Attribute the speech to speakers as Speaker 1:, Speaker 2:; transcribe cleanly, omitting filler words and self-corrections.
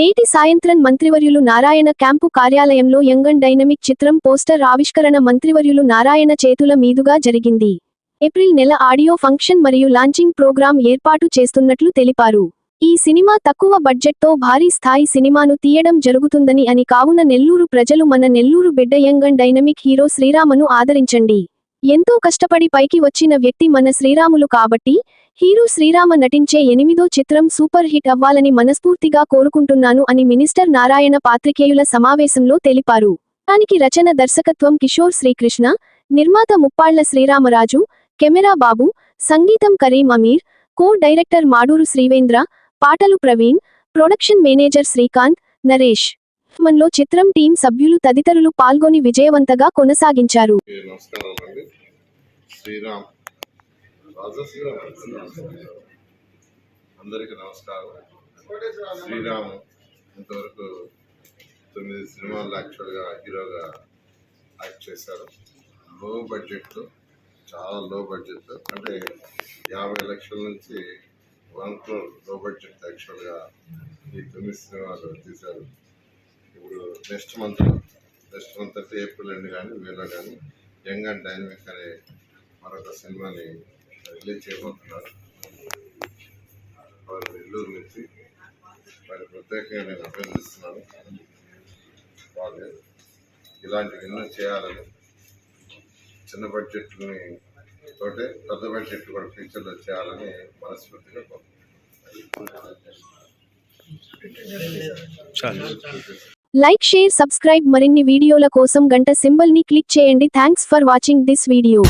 Speaker 1: నేటి సాయంత్రం మంత్రివర్యులు నారాయణ క్యాంపు కార్యాలయంలో యంగ్ అండ్ డైనమిక్ చిత్రం పోస్టర్ ఆవిష్కరణ మంత్రివర్యులు నారాయణ చేతుల మీదుగా జరిగింది. ఏప్రిల్ నెల ఆడియో ఫంక్షన్ మరియు లాంచింగ్ ప్రోగ్రాం ఏర్పాటు చేస్తున్నట్లు తెలిపారు. ఈ సినిమా తక్కువ బడ్జెట్తో భారీ స్థాయి సినిమాను తీయడం జరుగుతుందని అని కావున నెల్లూరు ప్రజలు మన నెల్లూరు బిడ్డ యంగ్ అండ్ డైనమిక్ హీరో శ్రీరామను ఆదరించండి. ఎంతో కష్టపడి పైకి వచ్చిన వ్యక్తి మన శ్రీరాములు కాబట్టి హీరో శ్రీరామ నటించే 8వ చిత్రం సూపర్ హిట్ అవ్వాలని మనస్ఫూర్తిగా కోరుకుంటున్నాను అని మినిస్టర్ నారాయణ పాత్రికేయుల సమావేశంలో తెలిపారు. దానికి రచన దర్శకత్వం కిషోర్ శ్రీకృష్ణ, నిర్మాత ముప్పాళ్ల శ్రీరామరాజు, కెమెరా బాబు, సంగీతం కరీం అమీర్, కో డైరెక్టర్ మాడూరు శ్రీవేంద్ర, పాటలు ప్రవీణ్, ప్రొడక్షన్ మేనేజర్ శ్రీకాంత్, నరేష్. మనలో చిత్రం టీం సభ్యులు తదితరులు పాల్గొని విజయవంతంగా కొనసాగించారు.
Speaker 2: అందరికీ నమస్కారం. శ్రీరామ్ ఇంతవరకు 9 సినిమాల్లో యాక్చువల్గా హీరోగా యాక్ట్ చేశారు. లో బడ్జెట్లో, చాలా లో బడ్జెట్, అంటే 50 లక్షల నుంచి 1 crore లో బడ్జెట్ యాక్చువల్గా ఈ 9 సినిమాలు తీశారు. ఇప్పుడు నెక్స్ట్ మంత్ అంటే ఏప్రిల్ ఎండ్ కానీ మేలో కానీ యంగ్ అండ్ డైనమిక్ అనే మరొక సినిమాని రిలీజ్ చేయబోతున్నారు. వారు నెల్లూరు నుంచి వారి ప్రత్యేకంగా నేను అభినందిస్తున్నాను. వాళ్ళు ఇలాంటివి ఎన్నో చేయాలని, చిన్న బడ్జెట్ని తోటే పెద్ద బడ్జెట్ కూడా ఫ్యూచర్లో చేయాలని మనస్ఫూర్తిగా
Speaker 1: లైక్, షేర్, సబ్స్క్రైబ్. మరిన్ని వీడియోల కోసం గంట సింబల్ ని క్లిక్ చేయండి. Thanks for watching this video.